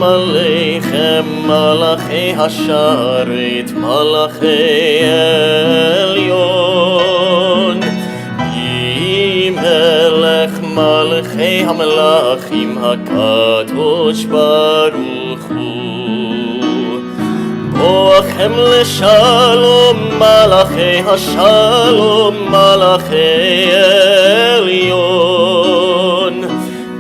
עליכם מלאכי השרת, מלאכי עליון. מי מלך מלכי המלאכים הקדוש ברוך הוא. בואכם לשלום מלאכי השלום, מלאכי עליון.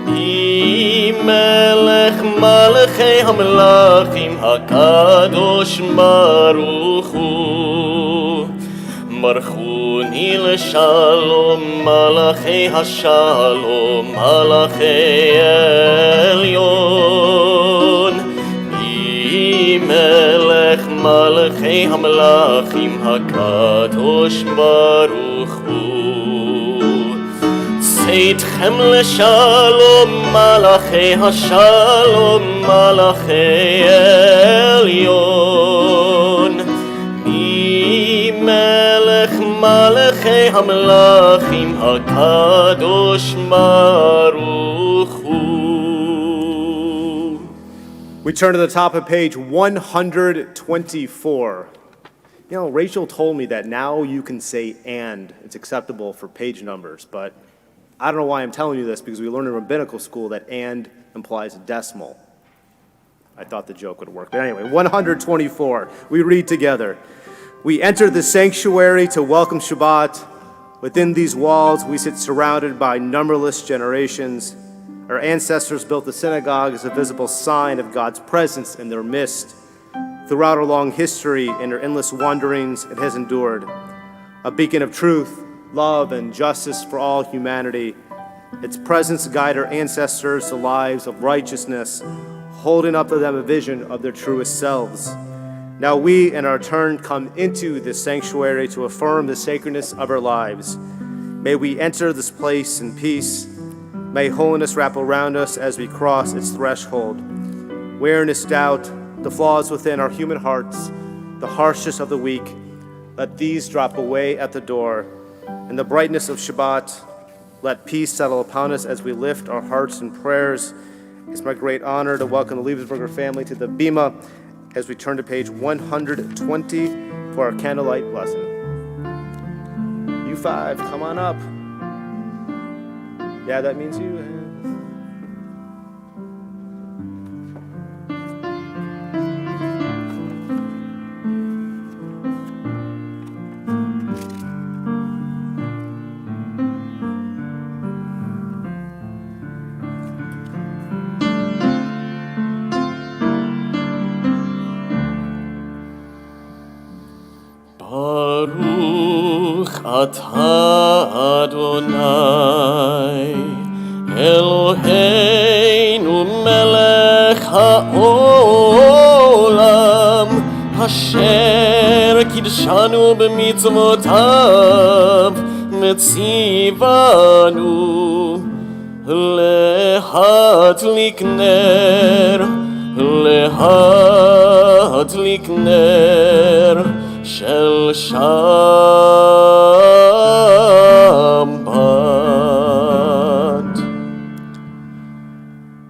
מי מלך מלכי המלאכים הקדוש ברוך הוא. ברכוני לשלום מלאכי השלום, מלאכי עליון. מי מלך מלכי המלאכים הקדוש ברוך הוא. צאתכם לשלום מלאכי השלום, מלאכי עליון. מי מלך מלכי המלאכים הקדוש ברוך הוא. We turn to the top of page 124. You know, Rachel told me that now you can say "and." It's acceptable for page numbers, but I don't know why I'm telling you this, because we learned in rabbinical school that "and" implies a decimal. I thought the joke would work. But anyway, 124. We read together. We enter the sanctuary to welcome Shabbat. Within these walls, we sit surrounded by numberless generations. Our ancestors built the synagogue as a visible sign of God's presence in their midst. Throughout our long history and our endless wanderings, it has endured. A beacon of truth, love, and justice for all humanity. Its presence guided our ancestors to lives of righteousness, holding up to them a vision of their truest selves. Now we, in our turn, come into this sanctuary to affirm the sacredness of our lives. May we enter this place in peace. May holiness wrap around us as we cross its threshold. Weariness, doubt, the flaws within our human hearts, the harshness of the weak, let these drop away at the door. In the brightness of Shabbat, let peace settle upon us as we lift our hearts in prayers. It's my great honor to welcome the Liebesberger family to the Bima as we turn to page 120 for our candlelight blessing. You five, come on up. Yeah, that means you. Baruch atah Adonai Eloheinu melech haolam asher kidshanu b'mitzvotav metzivanu lehatlik ner shel Shabbat.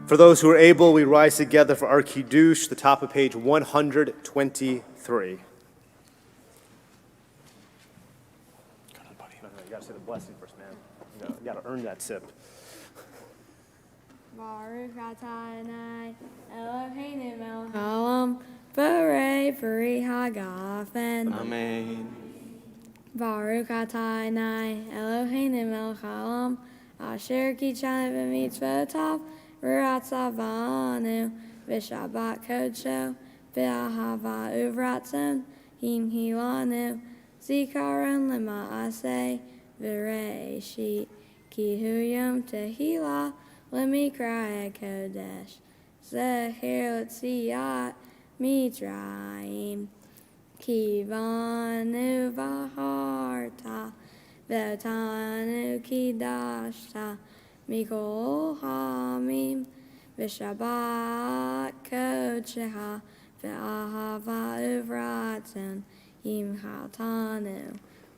For those who are able, we rise together for our Kiddush, the top of page 123. Go ahead, buddy. No, you gotta say the blessing first, man. You gotta earn that sip. Baruch atah Adonai Eloheinu melech haolam Borei peri hagafen. Amen. Baruch atah Adonai Eloheinu melech haolam asher kidshanu b'mitzvotav v'ratzah b'anu v'shabbat kodsho v'ahava uvratzon himhilanu zikaron lema'aseh v'reishit ki hu yom tehillah lemikra kodesh zecher l'tziyat Mitzrayim kivanu v'harta v'otanu kidashta mikol hamim v'shabbat kodsheha v'ahava uvratzon yimchatanu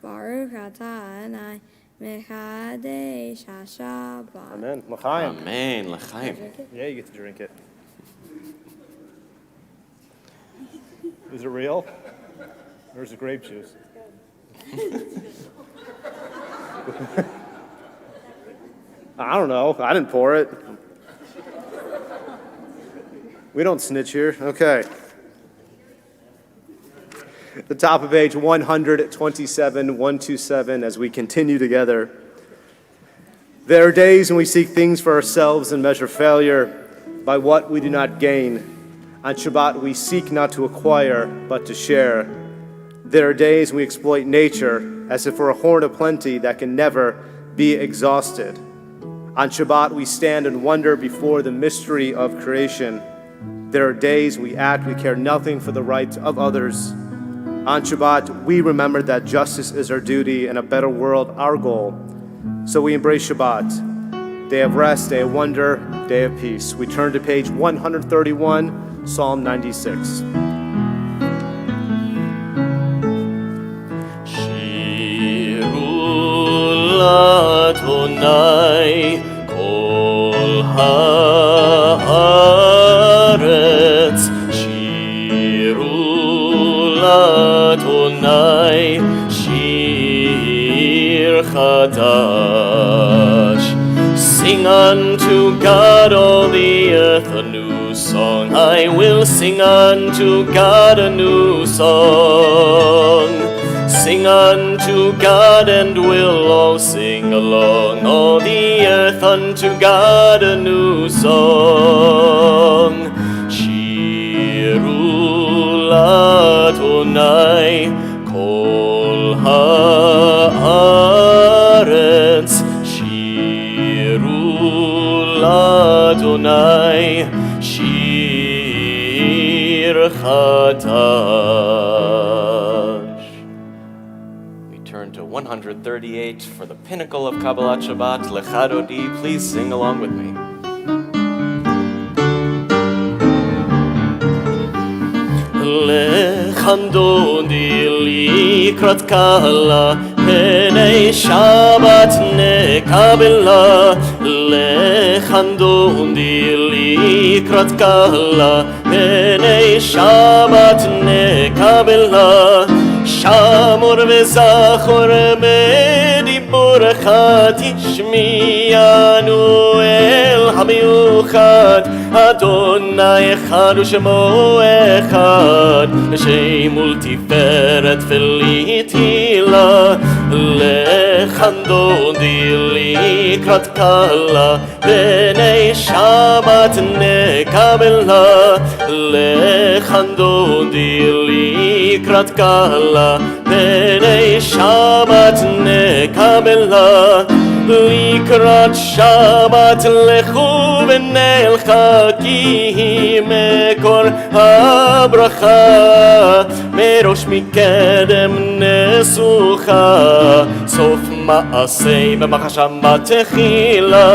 Baruch atah Adonai mechadesh haShabbat. Amen. L'chaim. Amen. L'chaim. Yeah, you get to drink it. Is it real? Where's the grape juice? I don't know. I didn't pour it. We don't snitch here. Okay. The top of page 127, 127, as we continue together. There are days when we seek things for ourselves and measure failure by what we do not gain. On Shabbat, we seek not to acquire, but to share. There are days when we exploit nature as if we're a horn of plenty that can never be exhausted. On Shabbat, we stand and wonder before the mystery of creation. There are days we act, we care nothing for the rights of others. On Shabbat, we remember that justice is our duty and a better world our goal. So we embrace Shabbat, day of rest, day of wonder, day of peace. We turn to page 131, Psalm 96. Shiru l'Adonai kol haaretz, Shiru l'Adonai shir chadash. Sing unto God, all the earth, a new song. I will sing unto God a new song. Sing unto God, and we'll all sing along. All the earth unto God a new song. Shiru l'Adonai kol haaretz, Adonai shir chadash. We turn to 138 for the pinnacle of Kabbalat Shabbat, Lecha Dodi. Please sing along with me. Lecha Dodi likrat kala, Penei Shabbat nekabela, Lecha Dodi likrat kala, Penei Shabbat nekabela, Shamor vezachor mediborecha tishmiyanu el hamiuchad, Adonai echad u'shemo echad, Shem ultiferet velitila, Lecha Dodi likrat kala, Penei Shabbat nekabela, Lecha Dodi likrat kala, Penei Shabbat nekabela, Likrat Shabbat lechu v'nelcha, Ki mekor habracha, Merosh mikedem nesucha, Sof ma'asei b'machashama techila,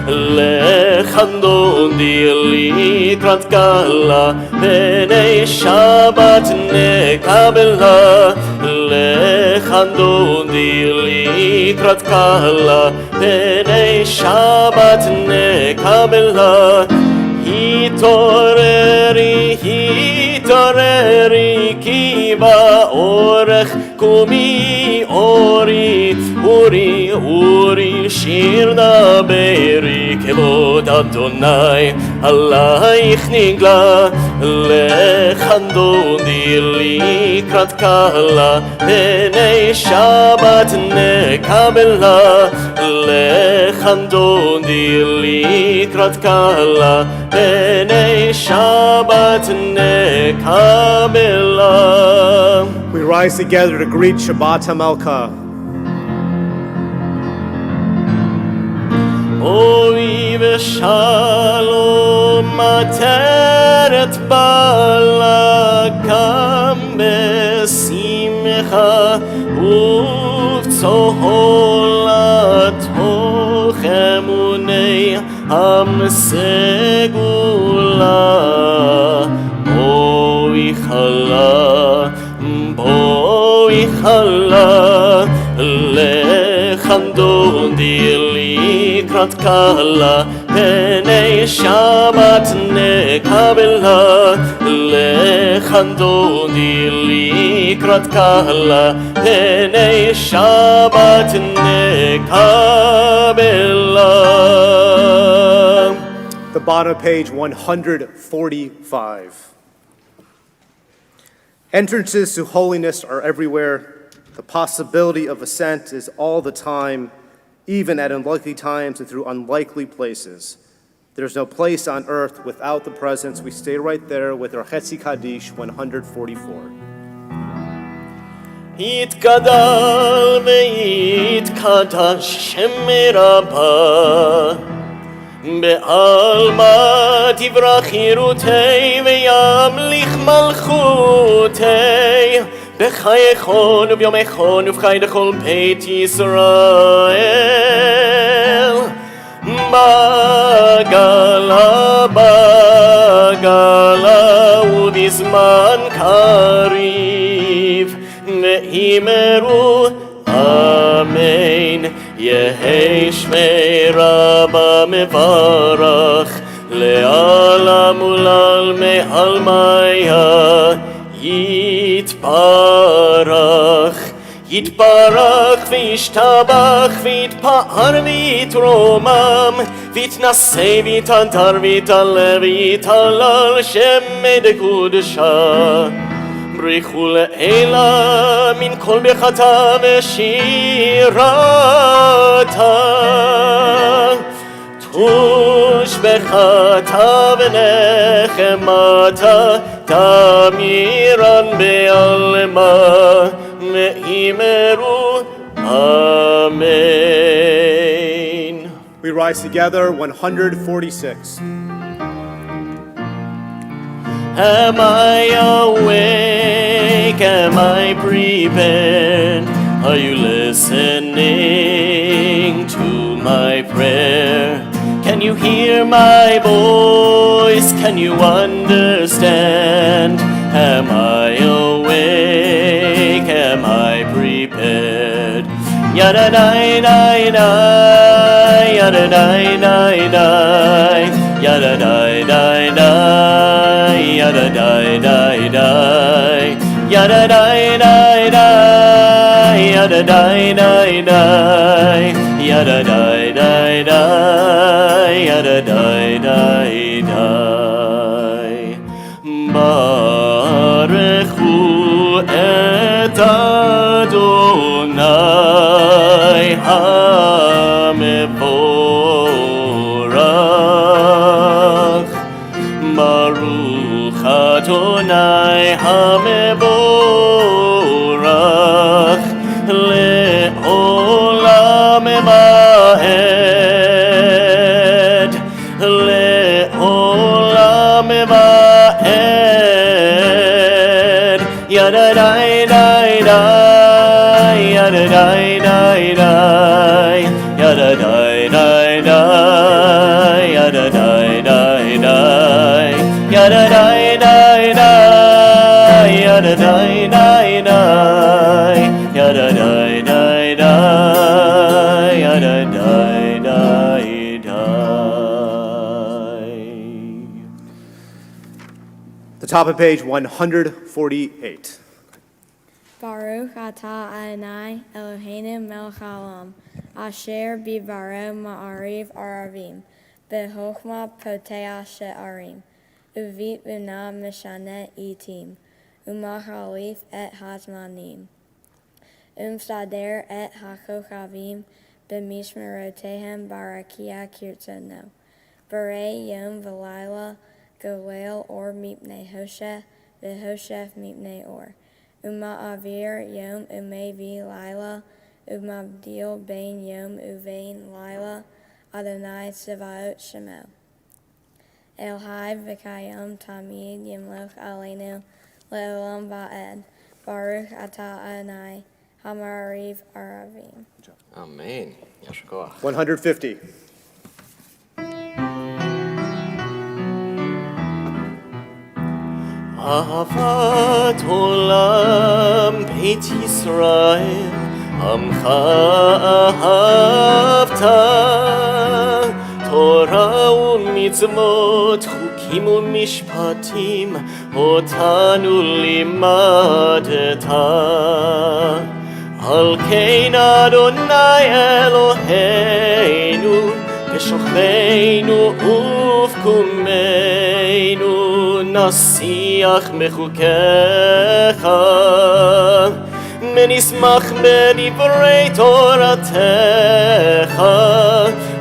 Lecha Dodi likrat kala, Penei Shabbat nekabela, Lecha Dodi likrat kala, Penei Shabbat nekabela, Hitoreri, hitoreri, ki ba'orech kumi ori, uri, uri, shir daberi, kevod Adonai, alayich nigla, Lecha Dodi likrat kala, Penei Shabbat nekabela, Lecha Dodi likrat kala, Penei Shabbat nekabela. We rise together to greet Shabbat HaMelkah. Ovi v'shalom ateret balakam besimcha uv'tzoholat hochemunei hamsegula, boi chala, Lecha Dodi לקראת קהלה, פני שבת נקבלה, לכאן דודי לקראת קהלה, פני שבת נקבלה. The bottom of page 145. Entrances to holiness are everywhere. The possibility of ascent is all the time, even at unlikely times and through unlikely places. There's no place on earth without the presence. We stay right there with our Chetzi Kaddish 144. יתגדל ויתקדש שם רבה, בעלמא תברח חירותי וימליך מלכותי, בחייכון וביומכון ובחי לכל בית ישראל. בגלה בגלה ובזמן קריב, ואמרו אמן. יהי שמי רבה מברך, לעלם ולעלמי עלמיה יתברך. יתברך וישתבח ויתפאר ויתרומם, ויתנשא ויתהדר ויתעלה ויתהלל שמי קודשה. ברכו לאלה מן כל ברכתה ושירתה, תושבחתה ונחמתה, תמירן בעלמה, ואמרו אמן. We rise together, 146. Am I awake? Am I prepared? Are you listening to my prayer? Can you hear my voice? Can you understand? Am I awake? Am I prepared? Yada-dai-dai-dai, yada-dai-dai-dai, yada-dai-dai-dai, yada-dai-dai-dai, yada-dai-dai-dai, yada-dai-dai-dai, yada-dai-dai-dai, yada-dai-dai-dai. Barechu et Adonai HaMevorach, Baruch Adonai HaMevorach, Le'olam Va'ed, Le'olam Va'ed. Yada-dai-dai-dai, yada-dai-dai-dai, yada-dai-dai-dai, yada-dai-dai-dai, yada-dai-dai-dai, yada-dai-dai-dai, yada-dai-dai-dai, yada-dai-dai-dai. The top of page 148. Baruch atah Adonai Eloheinu melech haolam, asher bivaro ma'ariv aravim, bechokhmah poteach she'arim, uvit v'na mishane itim, umachalif et hazmanim, umsader et hakochavim, b'mishmerotehem barakia kirtzono, barei yom v'layla, goel or mipnei hosheh, v'hoshef mipnei or. Uma'avir yom umevi laila, umabdil bein yom uvein laila, Adonai Tsevaot Shemo. El Hai v'kayom tamid yimloch aleinu, le'olam va'ed. Baruch atah Adonai, hamariv aravim. Amen. Yasher koach. 150. אהבת עולם בית ישראל, עמך אהבת, מצוות, חוקים ומשפטים, אותנו לימדת. על כן אדוני אלוהינו, בשוכבנו ובקומנו, נשיח מחוקיך, ונשמח בדברי תורתך,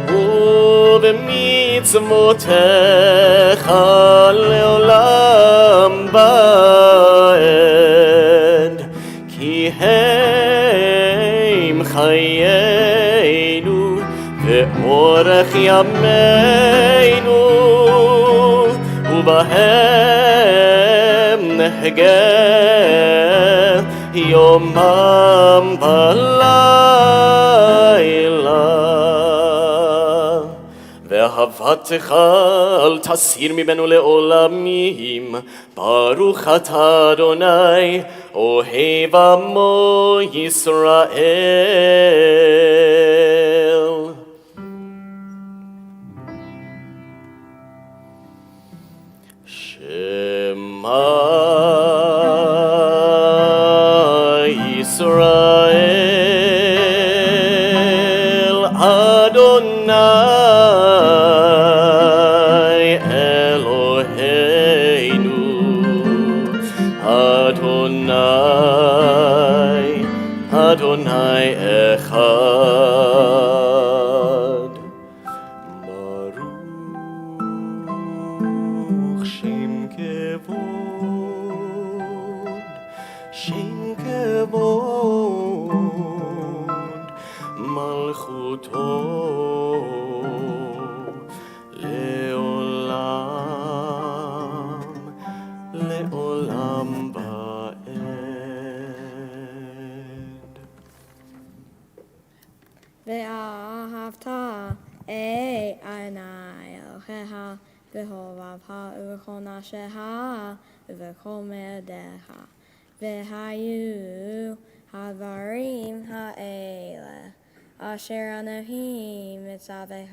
ובמצוותיך לעולם ועד, כי הם חיינו ואורך ימינו, ובהם נחגה יומם בלילה. ואהבתך אל תסיר ממנו לעולמים, ברוך אתה אדוני אוהב עמו ישראל. שמע ישראל, אדוני אלוהינו, אדוני אחד. ברוך שם כבוד, שם כבוד, מלכותו לעולם, לעולם ועד. ואהבת אדוני אלוהיך בכל לבך ובכל נפשך ובכל מאודיך. והיו הדברים האלה אשר אנוכי מצווך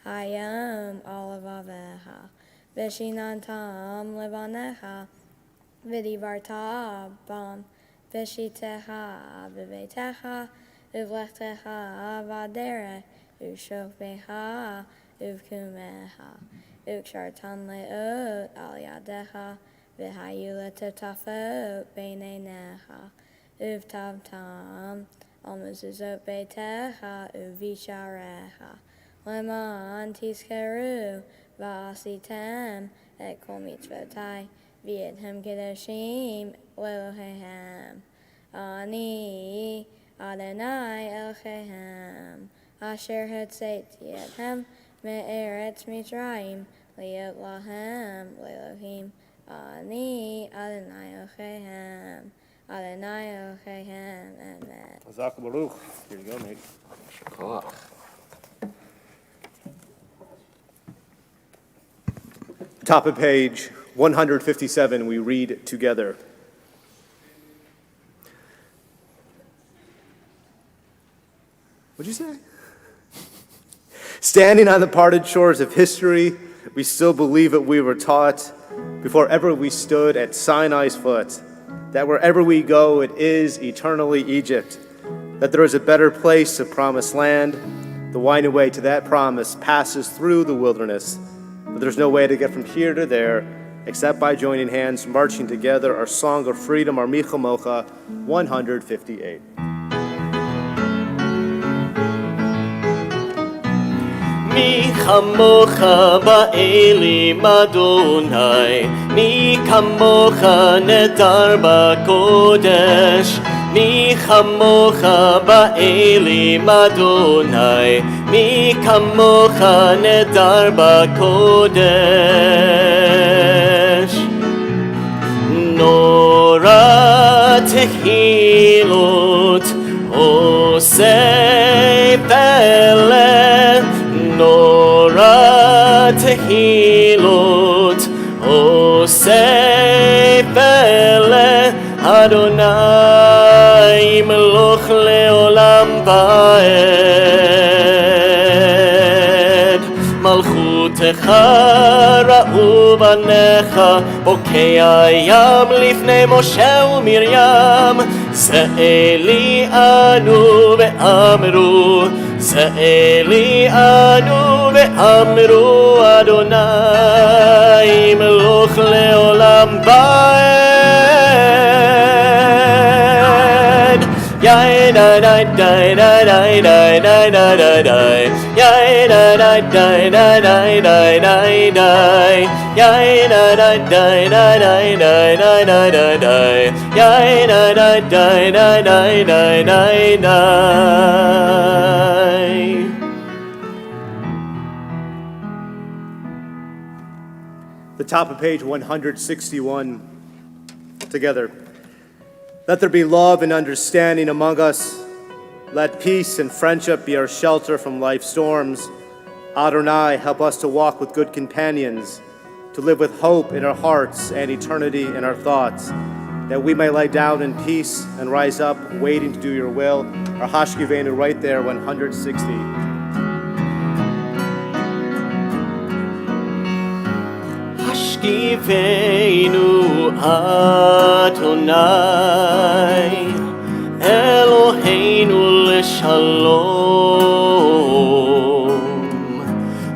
היום על לבביך, ושיננתם לבניך, ודיברת בם בשיטתך בביתך ובלכתך בדרך ובשוכבך ובקומך, וקשרתן לאות על ידיך, והיו לטוטפות בין עיניך, וכתבתם על מזוזות ביתך ובשעריך, למען תזכרו ועשיתם את כל מצוותי, והייתם קדושים לאלוהיהם. אני אדוני אלוהיכם, אשר הוצאתי אתכם מארץ מצרים, להיות להם לאלוהים. אני אדוני אלוהיכם, אדוני אלוהיכם, amen. Chazak Baruch. Here you go, mate. Top of page 157, we read together. What'd you say? Standing on the parted shores of history, we still believe what we were taught before ever we stood at Sinai's foot, that wherever we go, it is eternally Egypt, that there is a better place, a promised land. The winding way to that promise passes through the wilderness, but there's no way to get from here to there except by joining hands, marching together our song of freedom, our Micha Mocha 158. מי כמוך באלים אדוני, מי כמוך נדר בקודש, מי כמוך באלים אדוני, מי כמוך נדר בקודש. נורא תהילות עושה פלא, נורא תהילות עושה פלא, אדוני מלוך לעולם ועד. מלכות לך ראו בניך, בוקע ים לפני משה ומרים. זה אלי אנו ואמרו, זה אלי אנו ואמרו, אדוני מלוך לעולם בעד. Yai da da da da da da da da da da. Yai da da da da da da da da. Yai da da da da da da da da da da. Yai da da da da da da da da. The top of page 161 together. Let there be love and understanding among us. Let peace and friendship be our shelter from life's storms. Adonai, help us to walk with good companions, to live with hope in our hearts and eternity in our thoughts, that we may lie down in peace and rise up, waiting to do your will. Our Hashkivenu right there, 160. Hashkivenu Adonai, Eloheinu l'shalom,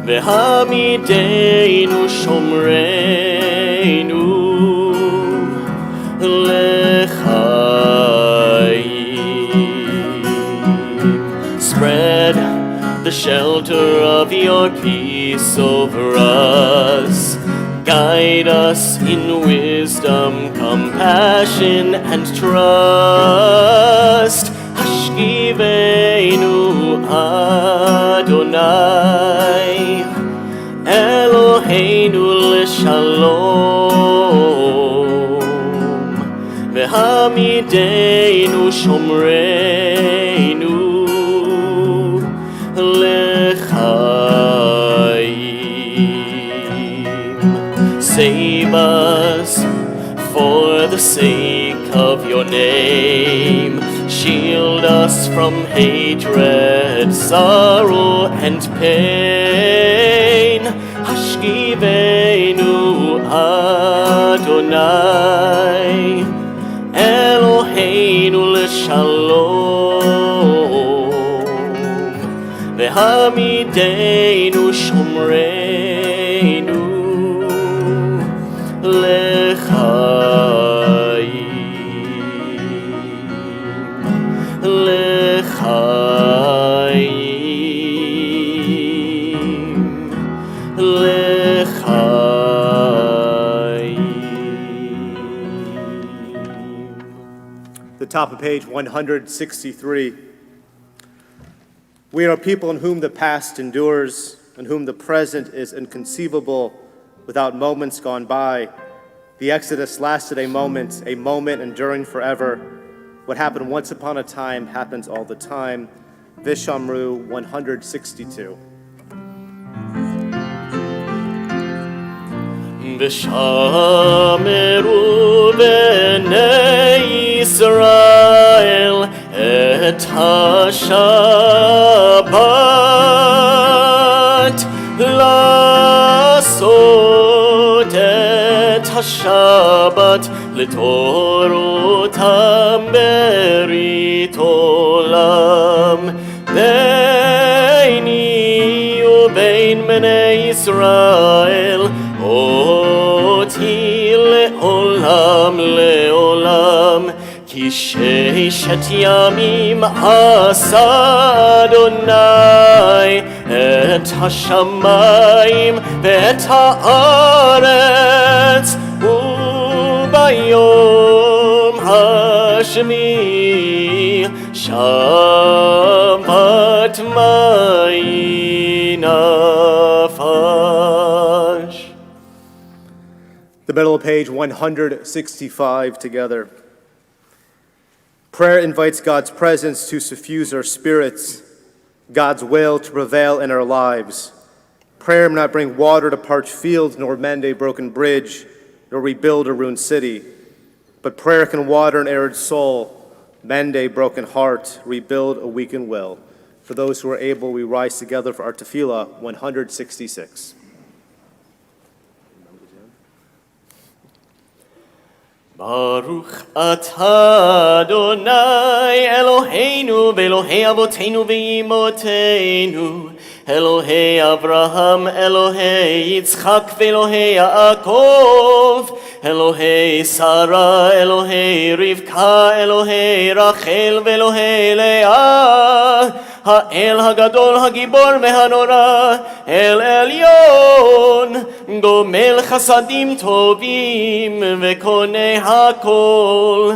v'hamideinu shomreinu l'chaim. Spread the shelter of your peace over us. Guide us in wisdom, compassion, and trust. Hashkivenu Adonai, Eloheinu l'shalom, v'hamideinu shomreinu l'chaim. Save us for the sake of your name. Shield us from hatred, sorrow, and pain. Hashkivenu Adonai, Eloheinu l'shalom, v'hamideinu shomreinu l'chaim, l'chaim, l'chaim. The top of page 163. We are a people in whom the past endures, in whom the present is inconceivable without moments gone by. The Exodus lasted a moment enduring forever. What happened once upon a time happens all the time. Vishamru 162. Vishameru b'nei Yisrael et ha-Shabbat לעשות את השבת לתורותם ברית עולם ביני ובין בני ישראל אותי לעולם לעולם כי ששת ימים עשה אדוני את השמיים ואת הארץ וביום השמיעי שבת מי נפש. The middle of page 165 together. Prayer invites God's presence to suffuse our spirits, God's will to prevail in our lives. Prayer may not bring water to parched fields, nor mend a broken bridge, nor rebuild a ruined city. But prayer can water an arid soul, mend a broken heart, rebuild a weakened will. For those who are able, we rise together for our tefillah, 166. Baruch atah Adonai Eloheinu v'Elohei Avoteinu v'Imotenu Elohei Avraham, Elohei Yitzchak v'Elohei Yaakov Elohei Sarah, Elohei Rivka, Elohei Rachel v'Elohei Leah האל הגדול, הגיבור והנורא, אל עליון, גומל חסדים טובים וקונה הכל,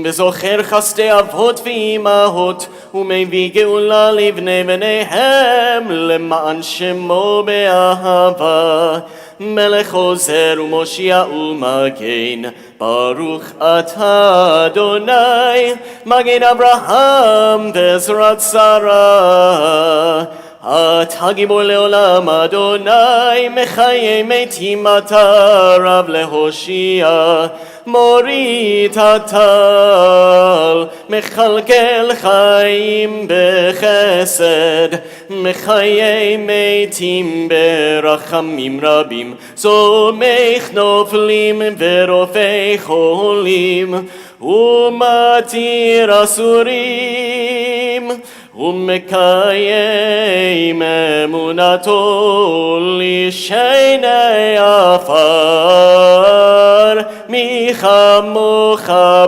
וזוכר חסדי אבות ואימהות, ומביא גאולה לבני בניהם, למען שמו באהבה. מלך עוזר ומושיע ומגן, ברוך אתה אדוני, מגן אברהם ועזרת שרה. אתה גיבור לעולם אדוני, מחיי מתים אתה רב להושיע, מוריד הטל, מכלכל חיים בחסד, מחיי מתים ברחמים רבים, סומך נופלים ורופא חולים, ומתיר אסורים, ומקיים אמונתו לשני עפר, מי כמוך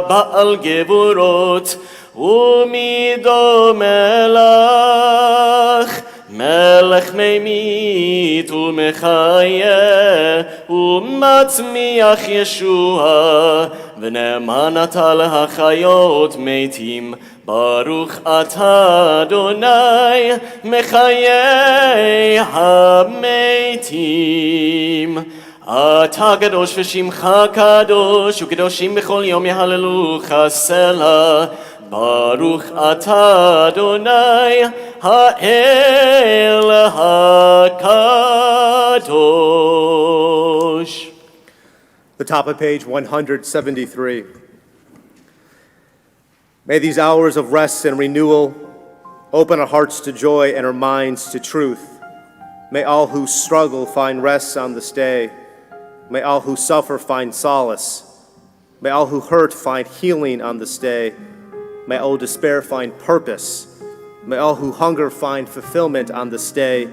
בעל גבורות ומי דומה לך, מלך ממית ומחיה ומצמיח ישועה, ונאמן אתה להחיות מתים. ברוך אתה אדוני מחיי המתים. אתה קדוש ושמך קדוש, וקדושים בכל יום יהללוך סלה. ברוך אתה אדוני האל הקדוש. The top of page 173. May these hours of rest and renewal open our hearts to joy and our minds to truth. May all who struggle find rest on this day. May all who suffer find solace. May all who hurt find healing on this day. May all despair find purpose. May all who hunger find fulfillment on this day.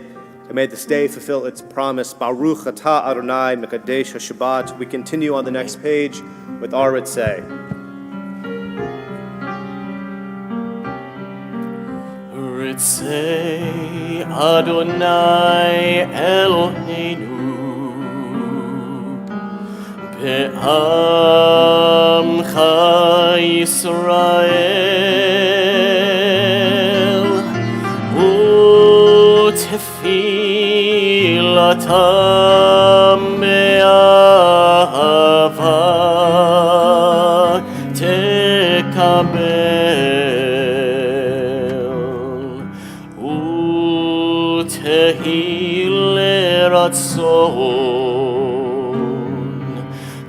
And may this day fulfill its promise. Baruch atah Adonai Mekadesh HaShabbat. We continue on the next page with our Ritzeh. Ritzeh Adonai Eloheinu Be'amcha Yisrael U'tefilatam be'ahava tekabel U'tehi leratzon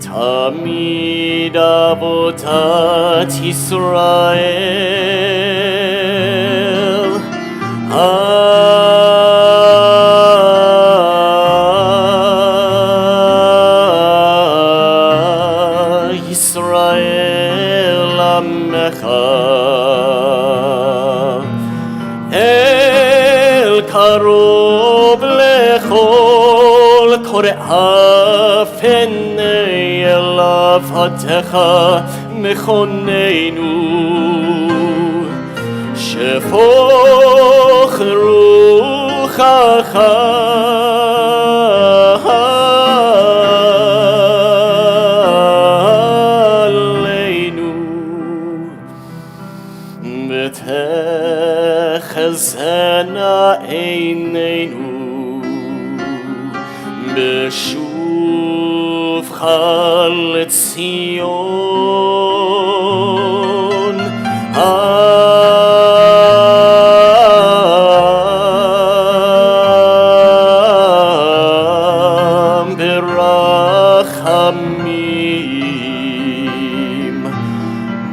Tamid avotat Yisrael Yisrael Amecha El Karov Lechol Kore'ah Fenei Elav Hatecha Mechonenu Shefoch Ruchacha Aleinu V'techezena Eineinu B'shuvcha l'Tzion Berachamim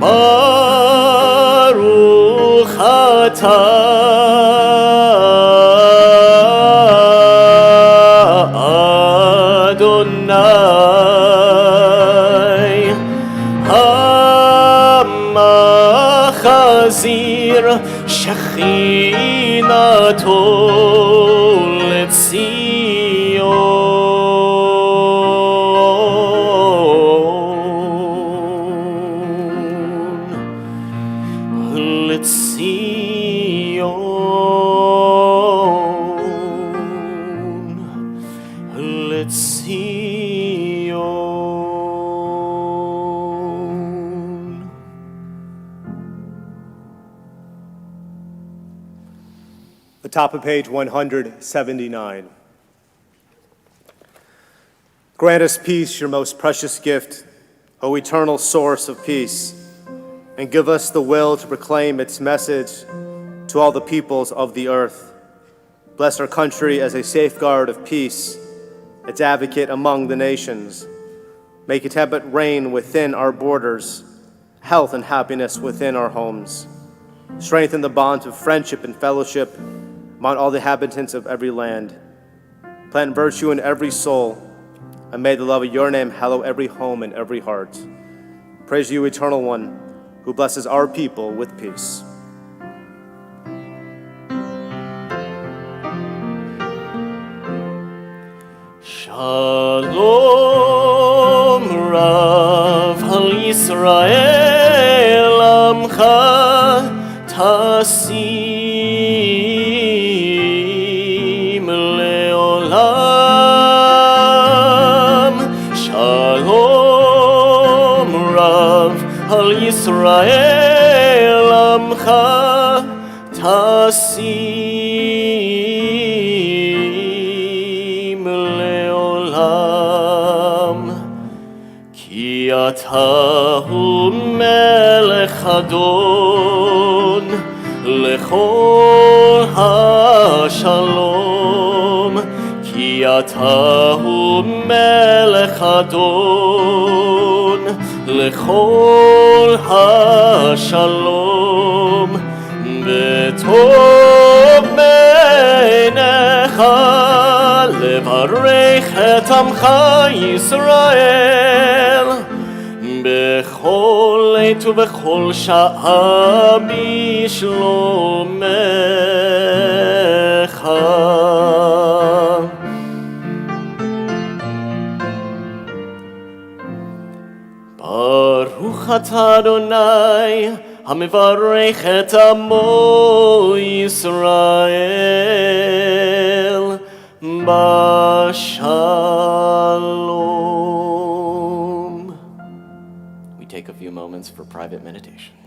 Baruch atah Adonai nazir shechinato The top of page 179. Grant us peace, your most precious gift, O eternal source of peace, and give us the will to proclaim its message to all the peoples of the earth. Bless our country as a safeguard of peace, its advocate among the nations. Make it habit reign within our borders, health and happiness within our homes. Strengthen the bonds of friendship and fellowship among all the inhabitants of every land. Plant virtue in every soul, and may the love of your name hallow every home and every heart. Praise you, Eternal One, who blesses our people with peace. Shalom Rav Al Yisrael Amcha Tasim Leolam. Shalom Rav Al Yisrael Amcha Tasim Leolam. Ki atahu melech adon lechol hashalom. Ki atahu melech adon lechol hashalom. Betov meinecha levarech et amcha Yisrael bechol עת ובכל שעה בשלומך. ברוך אתה אדוני המברך את עמו ישראל בשלום. We take a few moments for private meditation.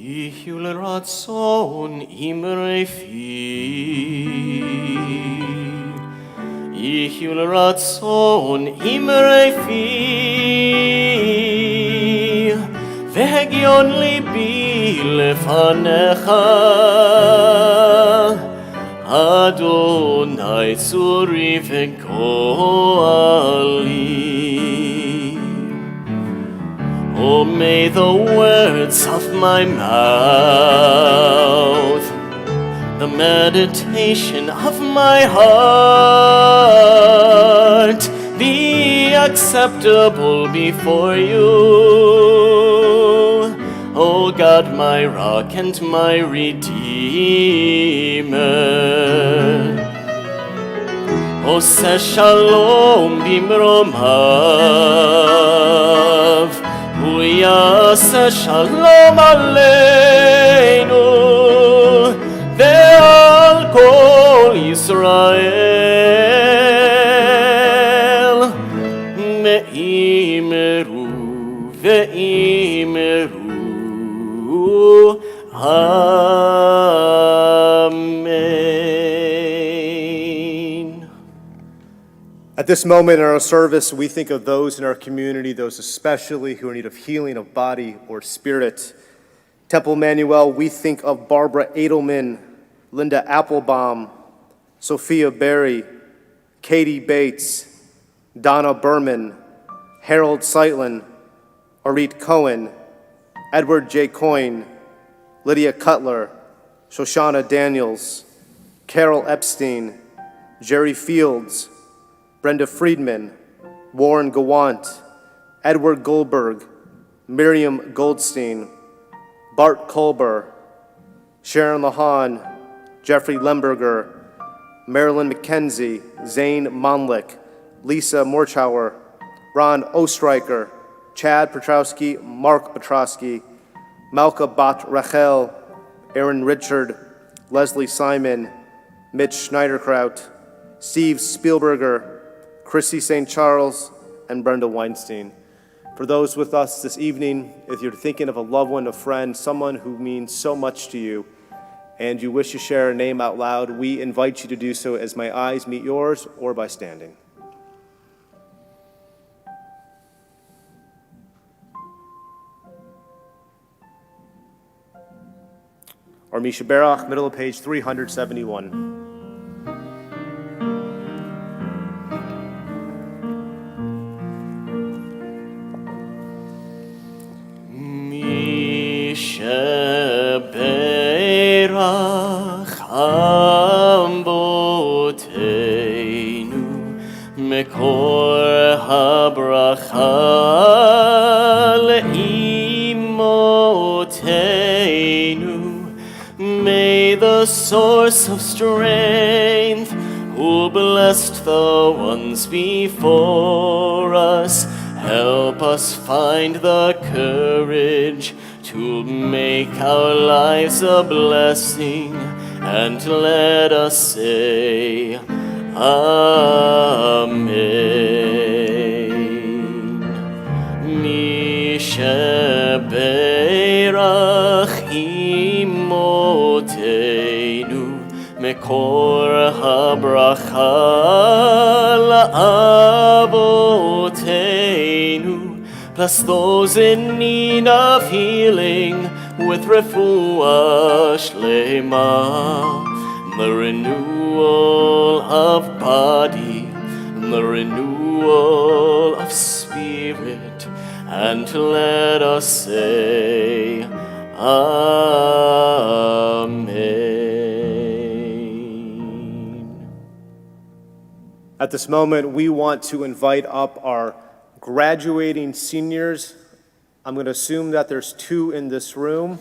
יחיו לרצון אמרי פי, יחיו לרצון אמרי פי, והגיון ליבי לפניך, אדוני צורי וגואלי. Oh, may the words of my mouth, the meditation of my heart be acceptable before you, O God, my rock and my redeemer. Oseh shalom bimromav, hu yaseh shalom aleinu ve'al kol Yisrael me'imeru ve'imeru. Amen. At this moment in our service, we think of those in our community, those especially who are in need of healing of body or spirit. Temple Emanu-El, we think of Barbara Edelman, Linda Applebaum, Sophia Berry, Katie Bates, Donna Berman, Harold Seitlin, Arit Cohen, Edward J. Coyne, Lydia Cutler, Shoshana Daniels, Carol Epstein, Jerry Fields, Brenda Friedman, Warren Gawant, Edward Goldberg, Miriam Goldstein, Bart Kolber, Sharon Lahan, Jeffrey Lemberger, Marilyn McKenzie, Zane Monlick, Lisa Morchauer, Ron Ostreicher, Chad Petrowski, Mark Petrowski, Malka Bat Rachel, Aaron Richard, Leslie Simon, Mitch Schneiderkraut, Steve Spielberger, Chrissy St. Charles, and Brenda Weinstein. For those with us this evening, if you're thinking of a loved one, a friend, someone who means so much to you, and you wish to share a name out loud, we invite you to do so as my eyes meet yours or by standing. Or Misha Barach, middle of page 371. מקור הברכה לאמותינו. May the source of strength, who blessed the ones before us, help us find the courage to make our lives a blessing, and let us say, Amen. Mi sheberach imotenu, mekor habracha la'avotenu. Bless those in need of healing with refuah shlema, the renewal of body, the renewal of spirit, and let us say, Amen. At this moment, we want to invite up our graduating seniors. I'm going to assume that there's 2 in this room.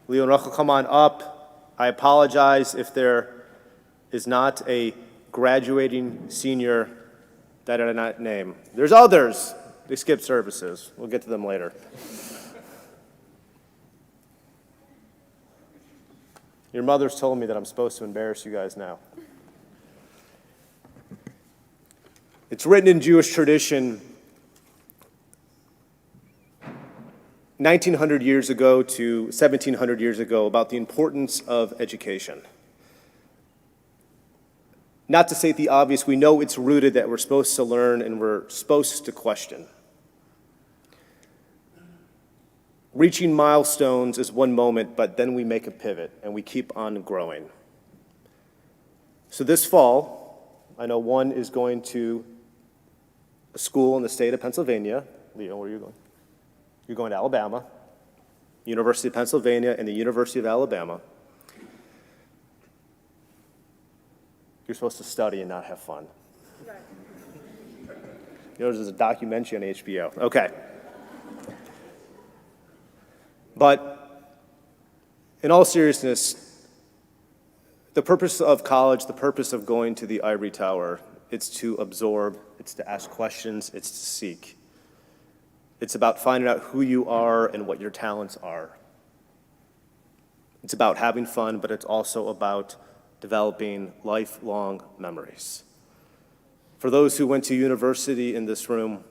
Leo and Rachel, come on up. I apologize if there is not a graduating senior that I did not name. There's others. They skipped services. We'll get to them later. Your mother's told me that I'm supposed to embarrass you guys now. It's written in Jewish tradition 1900 years ago to 1700 years ago about the importance of education. Not to state the obvious, we know it's rooted that we're supposed to learn and we're supposed to question. Reaching milestones is one moment, but then we make a pivot and we keep on growing. So this fall, I know one is going to a school in the state of Pennsylvania. Leo, where are you going? You're going to Alabama, University of Pennsylvania, and the University of Alabama. You're supposed to study and not have fun. Right. You know, there's a documentary on HBO. Okay. But in all seriousness, the purpose of college, the purpose of going to the ivory tower, it's to absorb, it's to ask questions, it's to seek. It's about finding out who you are and what your talents are. It's about having fun, but it's also about developing lifelong memories. For those who went to university in this room,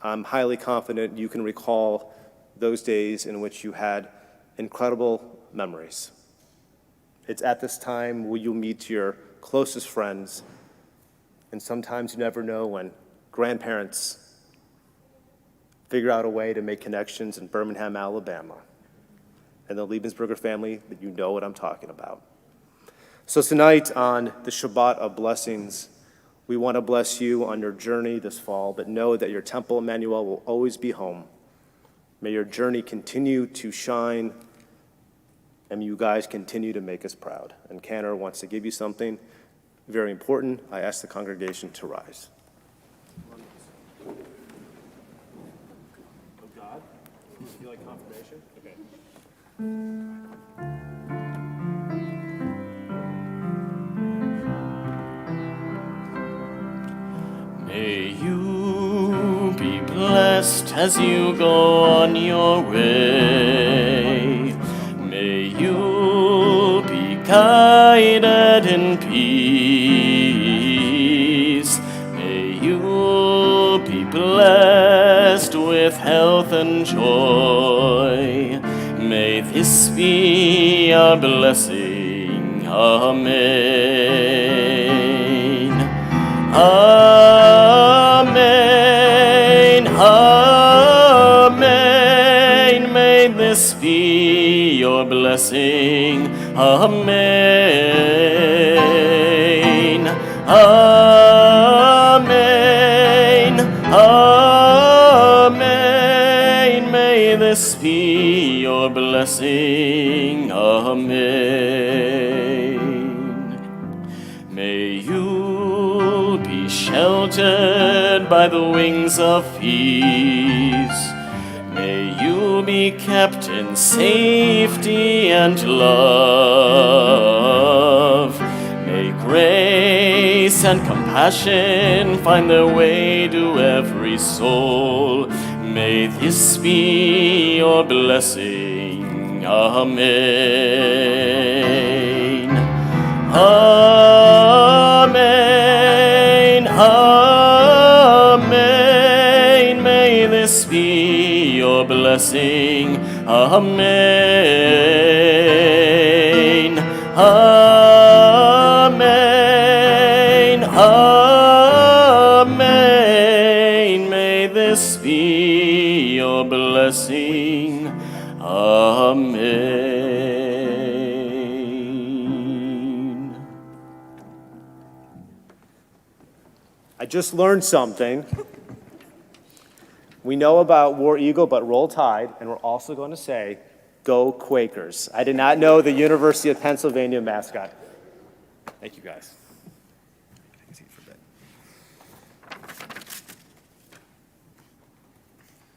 I'm highly confident you can recall those days in which you had incredible memories. It's at this time where you meet your closest friends And sometimes you never know when grandparents figure out a way to make connections in Birmingham, Alabama, and the Liebensberger family, that you know what I'm talking about. So tonight on the Shabbat of Blessings, we want to bless you on your journey this fall, but know that your Temple Emanu-El will always be home. May your journey continue to shine, and you guys continue to make us proud. And Cantor wants to give you something very important. I ask the congregation to rise. Of God? Do you like confirmation? Okay. May you be blessed as you go on your way. May you be guided in peace. May you be blessed with health and joy. May this be our blessing. Amen. Amen, amen, may this be your blessing. Amen, amen, amen, may this be your blessing. Amen. May you be sheltered by the wings of peace. May you be kept in safety and love. May grace and compassion find their way to every soul. May this be your blessing. Amen. Amen, amen, may this be your blessing. Amen, amen, amen, may this be your blessing. Amen. I just learned something. We know about War Eagle, but Roll Tide, and we're also going to say, Go Quakers. I did not know the University of Pennsylvania mascot. Thank you, guys.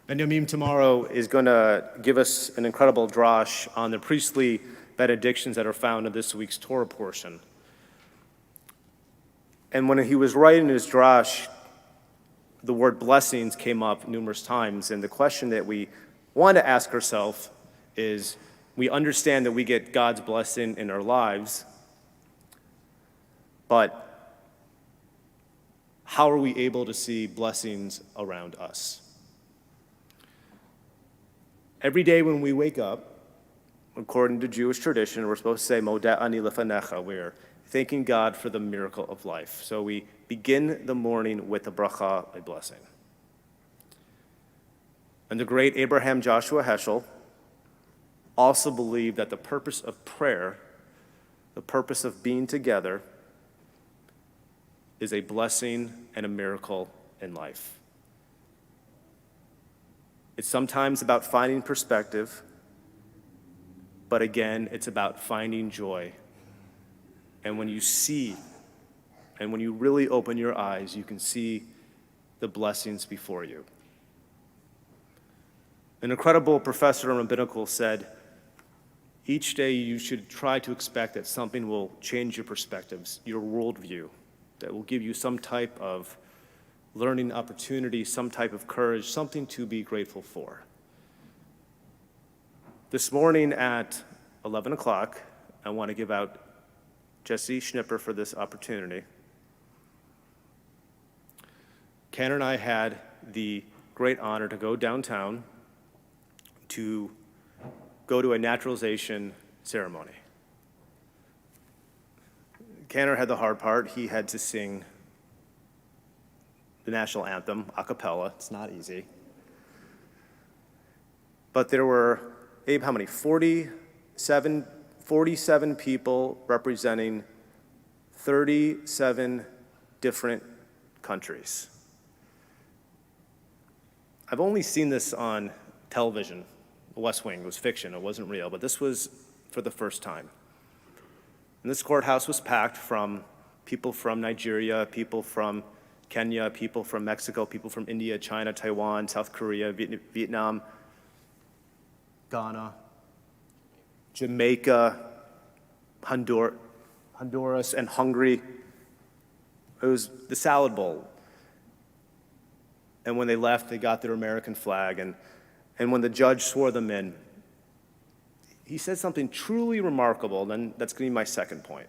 Ben tomorrow is going to give us an incredible drash on the priestly benedictions that are found in this week's Torah portion. And when he was writing his drash, the word blessings came up numerous times. And the question that we want to ask ourselves is, we understand that we get God's blessing in our lives, but how are we able to see blessings around us? Every day when we wake up, according to Jewish tradition, we're supposed to say, Modeh ani lefanecha. We're thanking God for the miracle of life. So we begin the morning with a bracha, a blessing. And the great Abraham Joshua Heschel also believed that the purpose of prayer, the purpose of being together, is a blessing and a miracle in life. It's sometimes about finding perspective, but again, it's about finding joy. And when you see, and when you really open your eyes, you can see the blessings before you. An incredible professor in rabbinical said, each day you should try to expect that something will change your perspectives, your worldview, that will give you some type of learning opportunity, some type of courage, something to be grateful for. This morning at 11 o'clock, I want to give out Jesse Schnipper for this opportunity. Ken and I had the great honor to go downtown to go to a naturalization ceremony. Cantor had the hard part. He had to sing the national anthem a cappella. It's not easy. But there were, Abe, how many? 47 people representing 37 different countries. I've only seen this on television. The West Wing was fiction, it wasn't real, but this was for the first time. And this courthouse was packed from people from Nigeria, people from Kenya, people from Mexico, people from India, China, Taiwan, South Korea, Vietnam, Ghana, Jamaica, Honduras, and Hungary. It was the salad bowl. And when they left, they got their American flag. And when the judge swore them in, he said something truly remarkable, and that's going to be my second point.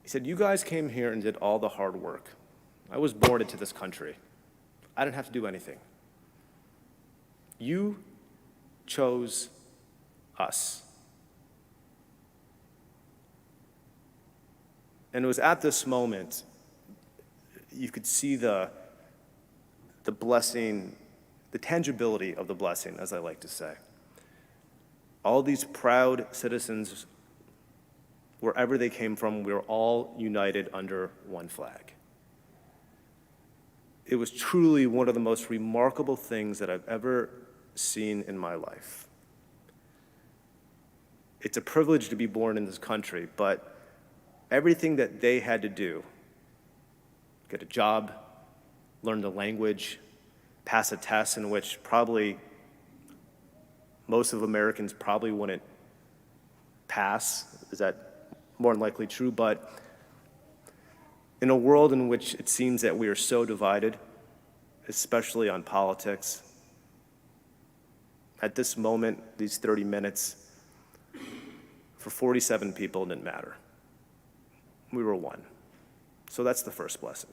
He said, "You guys came here and did all the hard work. I was born into this country. I didn't have to do anything. You chose us." And it was at this moment you could see the blessing, the tangibility of the blessing, as I like to say. All these proud citizens, wherever they came from, we were all united under one flag. It was truly one of the most remarkable things that I've ever seen in my life. It's a privilege to be born in this country, but everything that they had to do, get a job, learn the language, pass a test in which probably most of Americans probably wouldn't pass. Is that more than likely true? But in a world in which it seems that we are so divided, especially on politics, at this moment, these 30 minutes, for 47 people, it didn't matter. We were one. So that's the first blessing.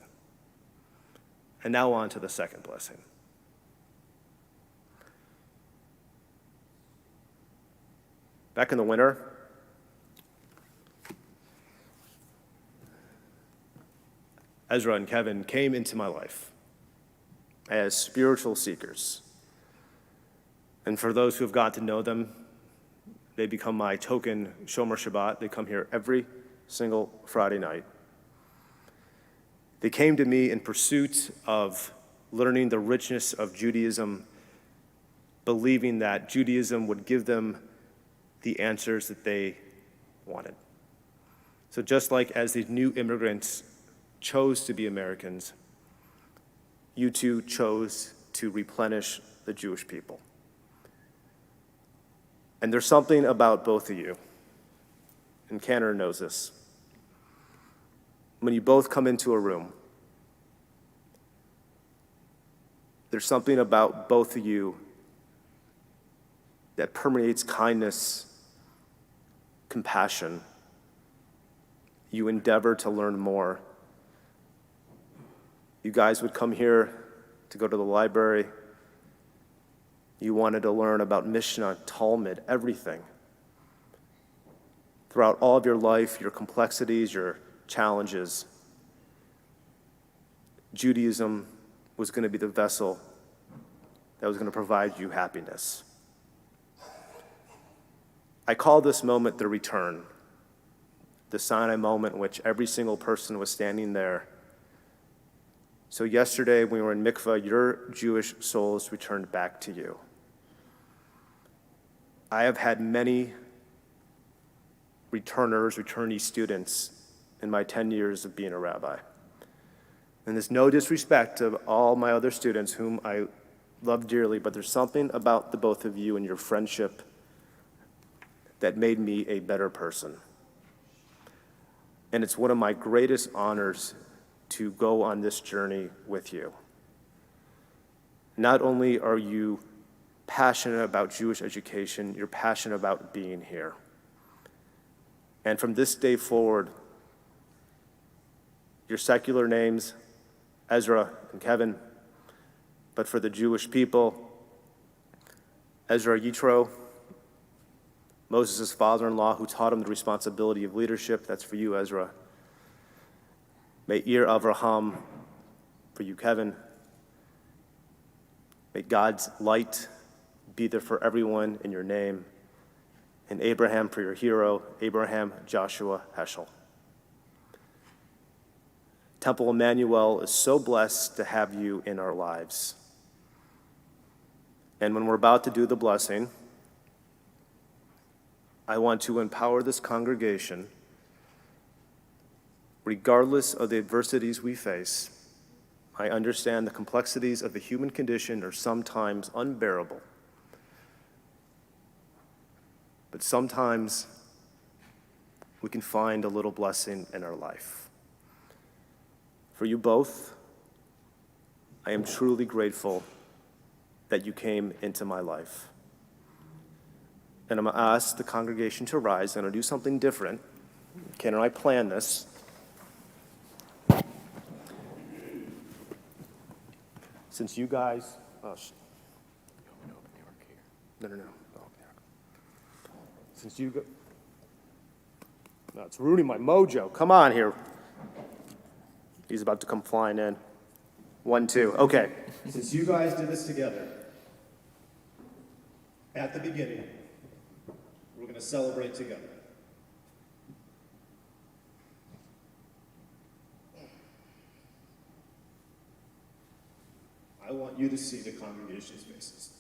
And now on to the second blessing. Back in the winter, Ezra and Kevin came into my life as spiritual seekers. And for those who have got to know them, they become my token Shomer Shabbat. They come here every single Friday night. They came to me in pursuit of learning the richness of Judaism, believing that Judaism would give them the answers that they wanted. So just like as these new immigrants chose to be Americans, you two chose to replenish the Jewish people. And there's something about both of you, and Cantor knows this. When you both come into a room, there's something about both of you that permeates kindness, compassion. You endeavor to learn more. You guys would come here to go to the library. You wanted to learn about Mishnah, Talmud, everything. Throughout all of your life, your complexities, your challenges, Judaism was going to be the vessel that was going to provide you happiness. I call this moment the return, the Sinai moment in which every single person was standing there. So yesterday, when we were in mikvah, your Jewish souls returned back to you. I have had many returnee students in my 10 years of being a rabbi. And there's no disrespect to all my other students whom I love dearly, but there's something about the both of you and your friendship that made me a better person. And it's one of my greatest honors to go on this journey with you. Not only are you passionate about Jewish education, you're passionate about being here. And from this day forward, your secular names, Ezra and Kevin, but for the Jewish people, Ezra Yitro, Moses' father-in-law who taught him the responsibility of leadership, that's for you, Ezra. May Ir Avraham for you, Kevin. May God's light be there for everyone in your name. And Abraham for your hero, Abraham Joshua Heschel. Temple Emanu-El is so blessed to have you in our lives. And when we're about to do the blessing, I want to empower this congregation, regardless of the adversities we face. I understand the complexities of the human condition are sometimes unbearable. But sometimes we can find a little blessing in our life. For you both, I am truly grateful that you came into my life. And I'm going to ask the congregation to rise. I'm going to do something different. Ken and I planned this. Since you guys, no. Since you go, no, it's ruining my mojo. Come on here. He's about to come flying in. 1, 2. Okay. Since you guys did this together, at the beginning, we're going to celebrate together. I want you to see the congregation's faces.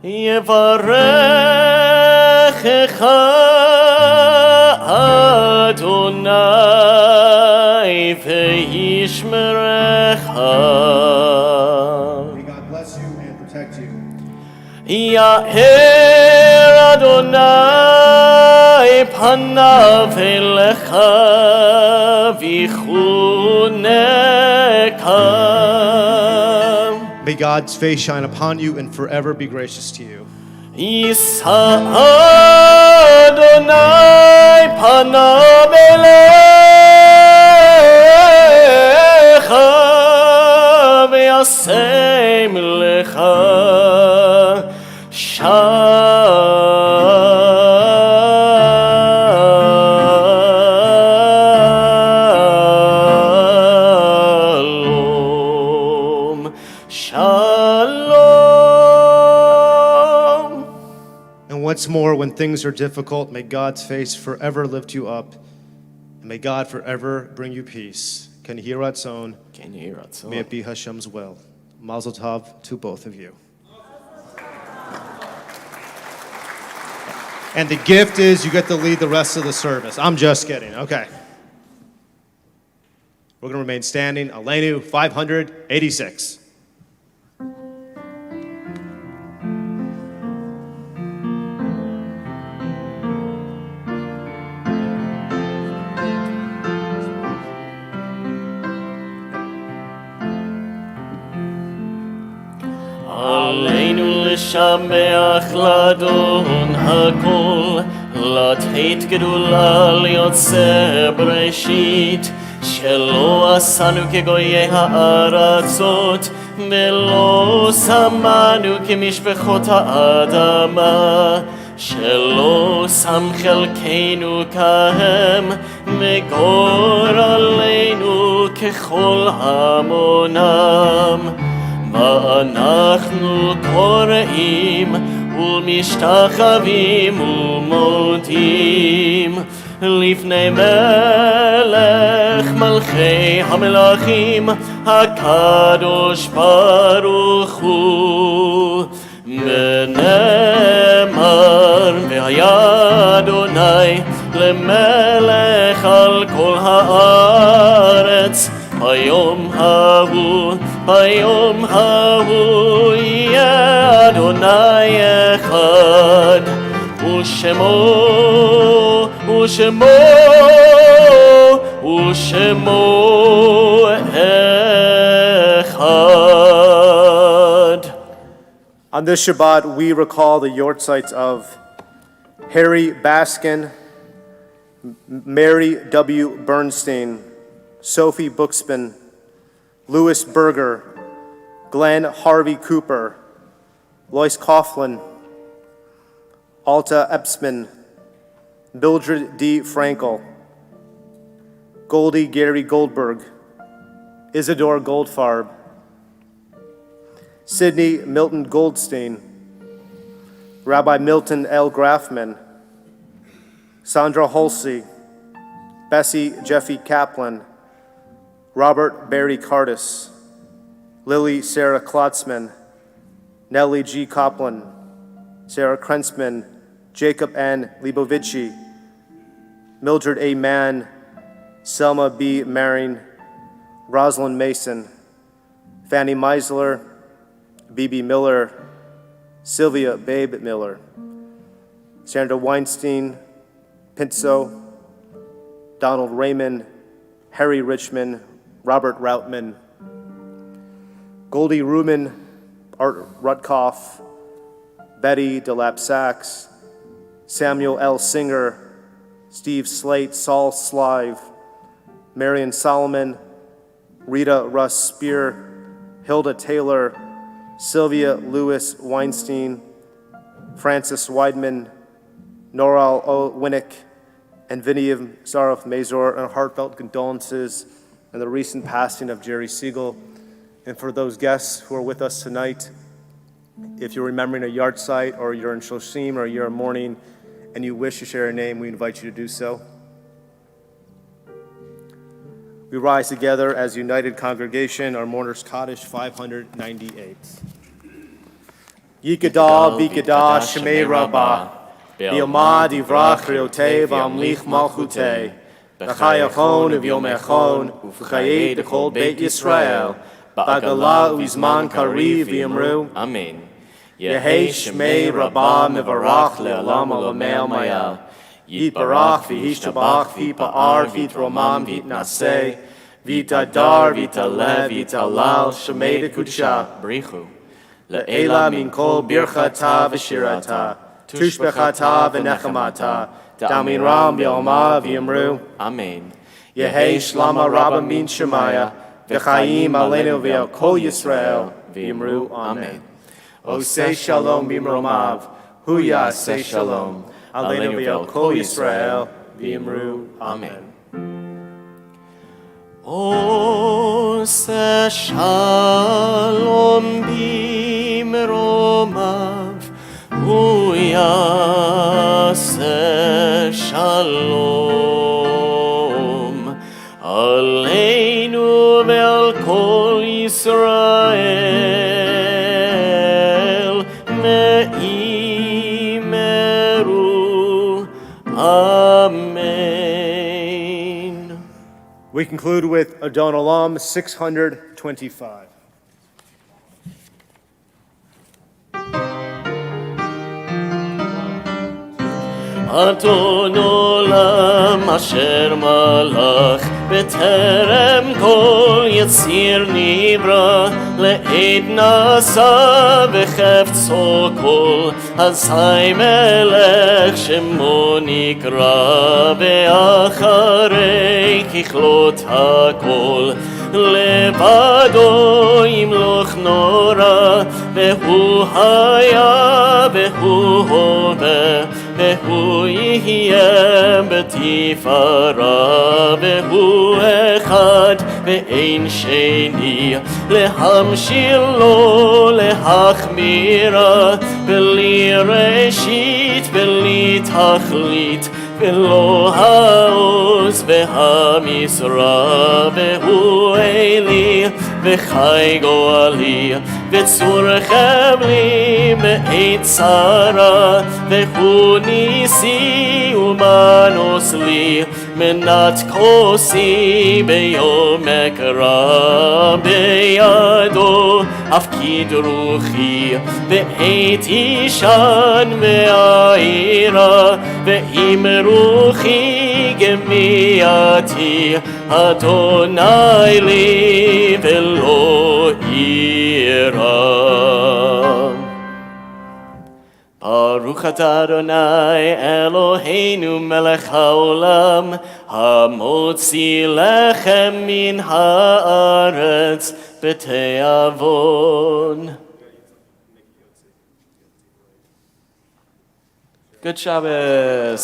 יברכך אדוני וישמרך. May God bless you and protect you. יאר אדוני פניו אליך ויחונך. May God's face shine upon you and forever be gracious to you. יישא אדוני פניו אליך וישם לך שלום. Shalom. And once more, when things are difficult, may God's face forever lift you up. And may God forever bring you peace. Can you hear Ratzon? Can you hear it? May it be Hashem's will. Mazel tov to both of you. And the gift is you get to lead the rest of the service. I'm just kidding. Okay. We're going to remain standing. Aleinu 586. עלינו לשבח לאדון הכל, לתת גדולה ליוצר בראשית, שלא עשנו כגויי הארצות, ולא שמנו כמשפחות האדמה, שלא שם חלקנו כהם, וגורלנו ככל המונם. ואנחנו קוראים ומשתחווים ומודים לפני מלך מלכי המלכים הקדוש ברוך הוא. ונאמר והיה אדוני למלך על כל הארץ ביום ההוא הוא יהיה אדוני אחד, ושמו אחד. On this Shabbat, we recall the yortzites of Harry Baskin, Mary W. Bernstein, Sophie Buxman, Louis Berger, Glenn Harvey Cooper, Lois Coughlin, Alta Epsman, Mildred D. Frankel, Goldie Gary Goldberg, Isidore Goldfarb, Sidney Milton Goldstein, Rabbi Milton L. Grafman, Sandra Holsey, Bessie Jeffy Kaplan, Robert Barry Cardis, Lily Sarah Klotzman, Nellie G. Copland, Sarah Krensman, Jacob N. Libovici, Mildred A. Mann, Selma B. Marin, Rosalind Mason, Fanny Meisler, B.B. Miller, Sylvia Babe Miller, Sandra Weinstein, Pinto, Donald Raymond, Harry Richmond, Robert Routman, Goldie Ruman, Art Rutkoff, Betty DeLapp Sachs, Samuel L. Singer, Steve Slate, Saul Slive, Marion Solomon, Rita Russ Spear, Hilda Taylor, Sylvia Lewis Weinstein, Francis Weidman, Noral O. Winnick, and Viniam Zaroff Mazur, and heartfelt condolences in the recent passing of Jerry Siegel. And for those guests who are with us tonight, if you're remembering a yard site or you're in Shoshim or you're in mourning and you wish to share a name, we invite you to do so. We rise together as united congregation, our mourners Kaddish 598. Yikadah, Vikadah, Shemei Rabbah, Biomad, Ivrach, Riote, Vamlich, Malchute, Bechayachon, Uviom Echon, Ufuchaye, Dekol Beit Yisrael, Bagala, Uizman, Kari, Vimru, Amen. Yehei Shmei Rabbah, Mivarach, Le'olam, Olamel, Mayal, Yitbarach, V'hishtabach, V'pa'ar, V'tromam, V'tnaseh, V'tadar, V'talev, V'talal, Shemei Dekudsha, Brichu. Le'ela min kol birchata v'shirata, tushbechata v'nechamata, damin ram v'yoma v'yamru, Amen. Yehei shlama rabba min shemaya, v'chaim aleinu v'al kol Yisrael, v'yamru, Amen. Oseh shalom b'mromav, hu yaseh shalom, aleinu v'al kol Yisrael, v'yamru, Amen. Oseh shalom b'mromav, hu yaseh shalom, aleinu ve'al kol Yisrael, me'imeru, Amen. We conclude with Adon Olam 625. Adon Olam asher malach b'terem kol yetzir nivra le'ed nasa v'cheftzo kol hazai melech shemo nikra ve'acharei kichlot hakol לבדו ימלוך נורא והוא היה והוא הווה והוא יהיה בתפארה והוא אחד ואין שני להמשיל לו להחמירה בלי ראשית בלי תכלית ולא העוז והמשרה והוא אלי וחי גואלי וצור חבלי מעת צרה והוא ניסי ומנוס לי מנת כוסי ביום אקרא בידו הפקיד רוחי והייתי שן ועירה ואם רוחי גמייתי אדוני לי ולא אירא. ברוך אתה אדוני אלוהינו מלך העולם המוציא לחם מן הארץ בתיאבון. Good Shabbos.